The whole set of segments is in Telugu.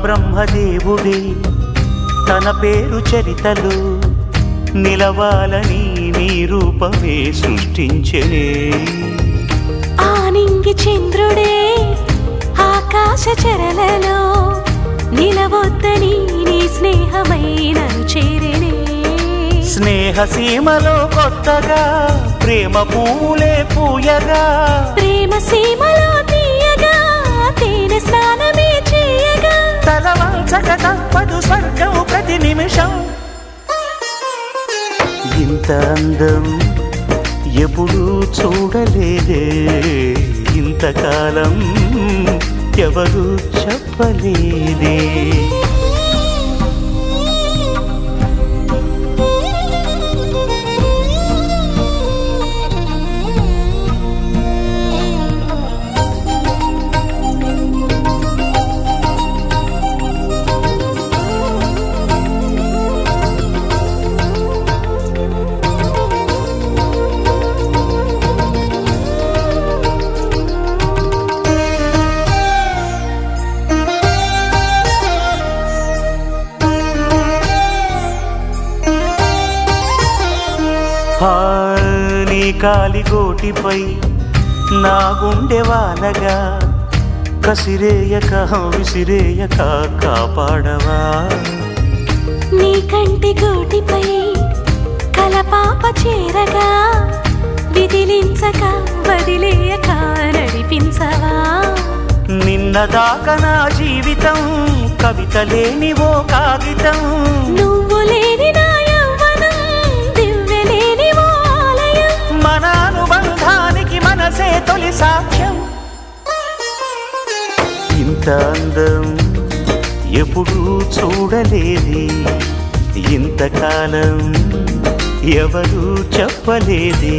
బ్రహ్మదేవుడే తన పేరు చరితలు నిలవాలని నీ రూపమే సృష్టించెనే. ఆనింగి చంద్రుడే ఆకాశ చరలలో నిలవొద్దని నీ స్నేహమైనను చేరెనే. స్నేహ సీమలో కొత్తగా ప్రేమ పూలే పూయగా, ప్రేమ సీమలో తీయగా తేనె స్నానమే చేయగా, తలవంచక తప్పదు స్వర్గం ప్రతి నిమిషం. ఇంత అందం ఎప్పుడూ చూడలేదే, ఇంతకాలం ఎవరు చెప్పలేదే. నీ కాలిగోటిపై నా గుండె వానగా కసిరేయక విసిరేయక కాపాడవా. నీ కంటి గోటిపై కలపాప చేరగా విదిలించక వదిలేయక నడిపించవా. నిన్నదాకా నా జీవితం కవిత లేని ఓ కాగితం, నువ్వు లేని నా యవ్వనం దివ్య లేని ఓ ఆలయం. మన అనుబంధానికి మనసే తొలి సాక్ష్యం. ఇంత అందం ఎప్పుడూ చూడలేది, ఇంతకాలం ఎవరు చెప్పలేది.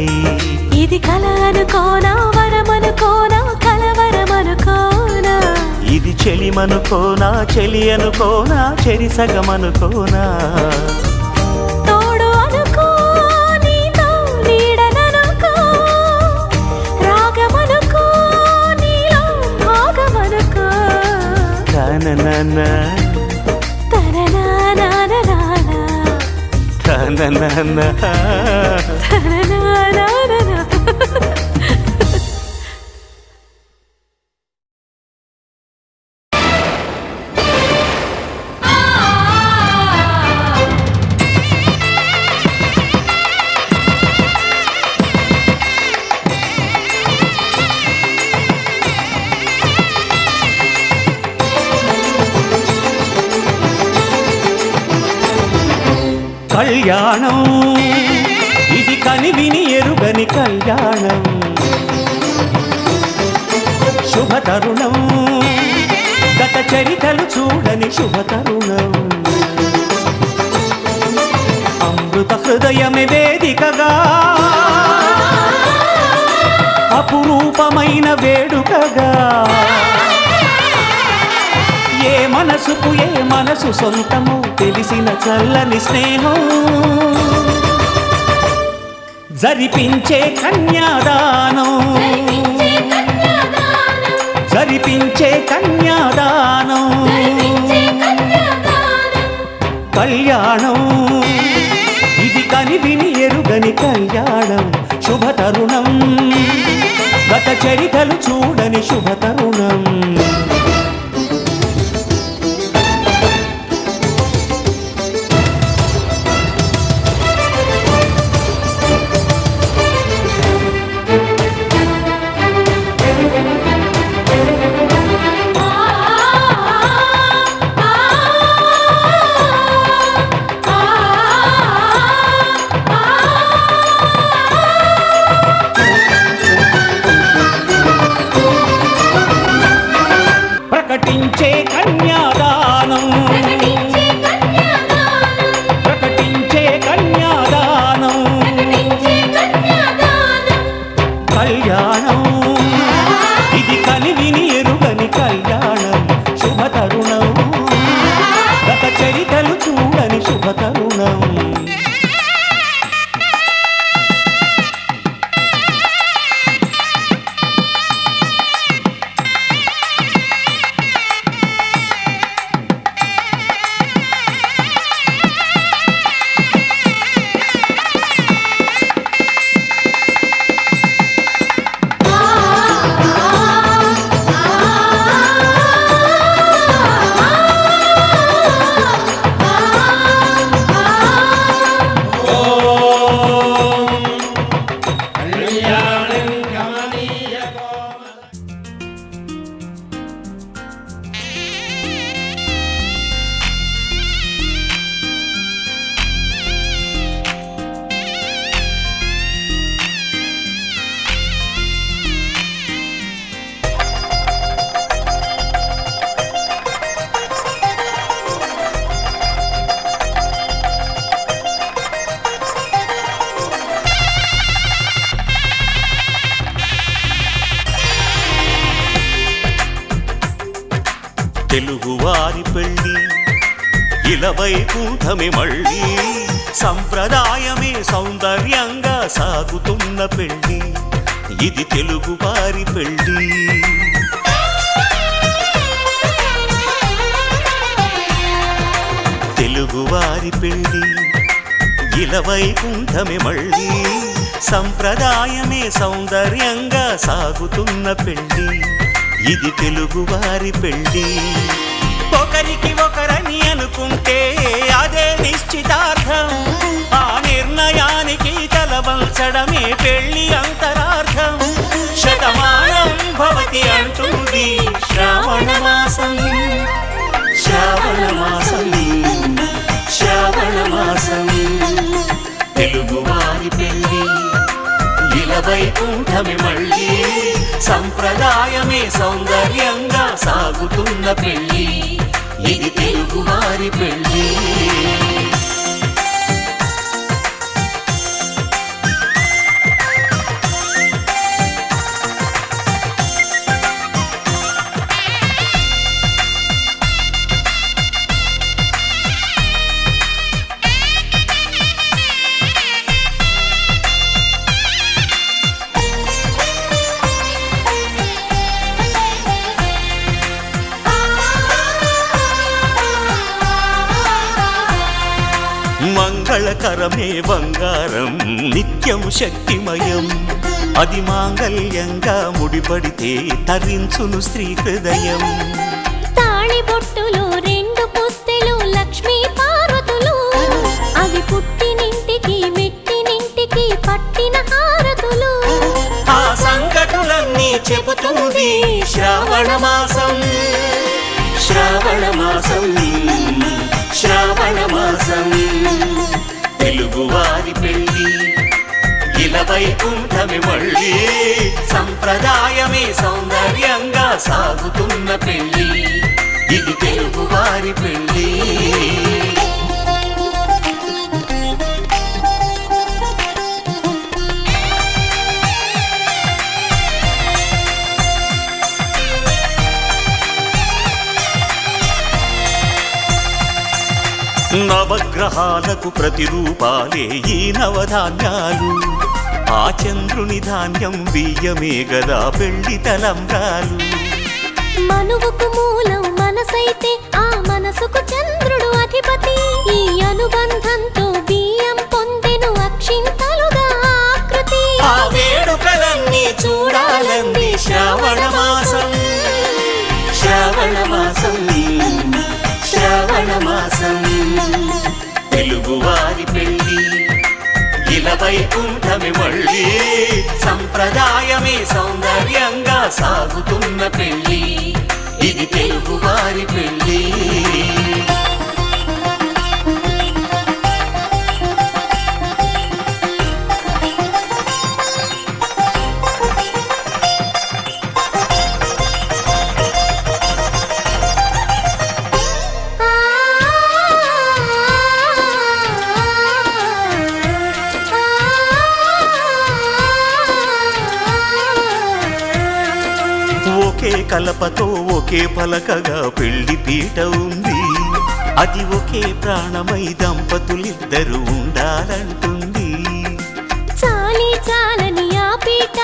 ఇది కల అనుకోనా వరమనుకోనా కలవరమనుకోనా, ఇది చెలిమనుకోనా చెలి అనుకోనా చెరిసగమనుకోనా. తోడు అనుకో నీతో నీడననుకో, రాగమనుకో నీలో భాగమనుకో. తననన తననానానానా తననన తననానానానా. కళ్యాణం ఇది కనివిని ఎరుగని కళ్యాణం, శుభతరుణం గత చరితలు చూడని శుభతరుణం. అమృత హృదయమే వేదికగా అపురూపమైన వేడుకగా, ఏ మనసుకు ఏ మనసు సొంతము తెలిసిన చల్లని స్నేహం. జరిపించే కన్యాదానం జరిపించే కన్యాదానం, కళ్యాణం ఇది కనివిని ఎరుగని కళ్యాణం. శుభతరుణం గత చరితలు చూడని శుభతరుణం. తెలుగువారి పెళ్ళి ఇలవైకుంఠమే మళ్ళీ సంప్రదాయమే సౌందర్యంగా సాగుతున్న పెళ్ళి ఇది తెలుగువారి పెళ్ళి తెలుగువారి పెళ్ళి ఇలవైకుంఠమే మళ్ళీ సంప్రదాయమే సౌందర్యంగా సాగుతున్న పెళ్ళి ఇది తెలుగువారి పెళ్ళి ఒకరికి ఒకరని అనుకుంటే అదే నిశ్చితార్థం ఆ నిర్ణయానికి తలవంచడమే పెళ్ళి అంతరార్థం శతమానం భవతి అంటుంది శ్రావణ మాసం శ్రావణ మాసం శ్రావణ మాసం తెలుగువారి పెళ్ళి ఇలవైకుంఠమే మళ్ళీ సంప్రదాయమే సౌందర్యంగా సాగుతున్న పెళ్ళి ఇది తెలుగువారి పెళ్ళి మంగళకరమే బంగారం నిత్యం శక్తిమయం అది మాంగళ్యంగా ముడిపడితే తరించును స్త్రీ హృదయం తాళిబొట్టులు రెండు పుస్తెలు లక్ష్మీ పార్వతులు అవి పుట్టినింటికి మెట్టినింటికి పట్టిన హారతులు ఆ సంకటులన్నీ చెబుతుంది శ్రావణ మాసం శ్రావణ మాసం శ్రావణ మాసం తెలుగువారి పెళ్ళి ఇలవైకుంఠమే మళ్ళీ సంప్రదాయమే సౌందర్యంగా సాగుతున్న పెళ్ళి ఇది తెలుగువారి పెళ్ళి నవగ్రహాలకు ప్రతిరూపాలే ఈ నవధాన్యాలు ఆ చంద్రుని ధాన్యం బియ్యమే గదా పెళ్లి తలంబ్రాలు మనువుకు మూలం మనసైతే ఆ మనసుకు చంద్రుడు అధిపతి ఈ అనుబంధంతో బియ్యం పొందెను అక్షింతలుగా ఆకృతి ఆ వేడుకలన్నీ చూడాలంది శ్రావణ మాసం శ్రావణ మాసం శ్రావణ మాసం తెలుగువారి పెళ్ళి ఇలవైకుంఠమే మళ్ళీ సంప్రదాయమే సౌందర్యంగా సాగుతున్న పెళ్ళి ఇది తెలుగువారి పెళ్ళి ఒకే కలపతో ఒకే పలకగా పెళ్లి పీట ఉంది అది ఒకే ప్రాణమై దంపతులిద్దరూ ఉండాలంటుంది చాలి చాలని ఆ పీట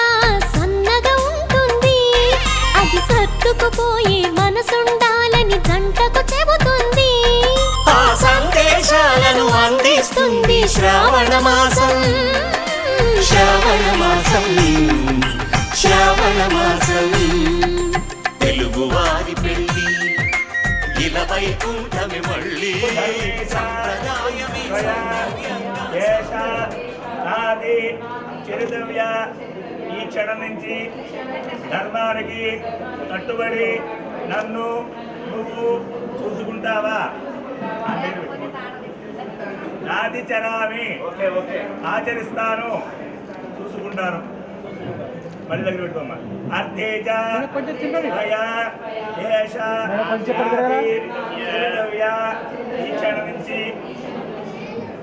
సన్నగా ఉంటుంది అది సర్దుకుపోయే మనసుండాలని జంటకు చెబుతుంది ఆ సందేశాలను అందిస్తుంది శ్రావణ మాసం శ్రావణ మాసం శ్రావణ మాసం తెలుగువారి పెళ్ళి ఇలవైకుంఠమే మళ్ళీ సంప్రదాయమే నాది చిరుదవ్య ఈ క్షణం నుంచి ధర్మానికి కట్టుబడి నన్ను నువ్వు చూసుకుంటావా నాది చరామి ఆచరిస్తాను చూసుకుంటాను మళ్ళీ దగ్గర పెట్టుకోమ్మా అర్థేజ ఈ క్షణం నుంచి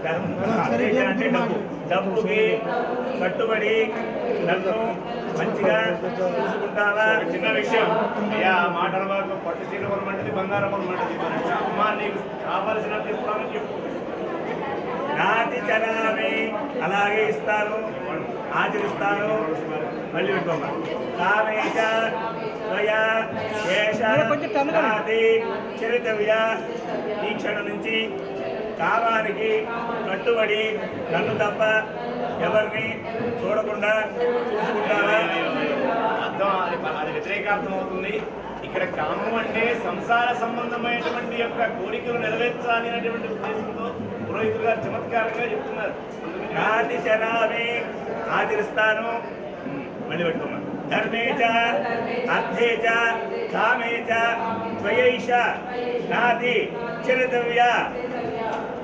అర్థేజ అంటే డబ్బు, డబ్బుకి కట్టుబడి నన్ను మంచిగా చూసుకుంటావా? చిన్న విషయం అయ్యా, మాటల వరకు పట్టు చీర కొనమంటది, బంగారం కొనమంటది. అమ్మా నీకు కావలసిన తీసుకోమని చెప్పు. నాతి చరామి, అలాగే ఇస్తాను, ఆచరిస్తాను. మళ్ళీ పెట్టుకోమ్మా. కామేశ త్వయా ఏష నాతి చరితవ్య. ఈ క్షణం నుంచి కామానికి కట్టుబడి నన్ను తప్ప ఎవరిని చూడకుండా చూసుకుంటావా? అర్థం అది వ్యతిరేకార్థం అవుతుంది. ఇక్కడ కామం అంటే సంసార సంబంధమైనటువంటి యొక్క కోరికలు నెరవేర్చాలి అనేటువంటి ఉద్దేశంతో పురోహితులు గారు చమత్కారంగా చెప్తున్నారు. నాతి చరామి, ఆచరిస్తాను. మళ్ళీ పెట్టుకోమ్మా. ధర్మేచ అర్థేచ కామేచ త్వయైష నాతి చరితవ్య.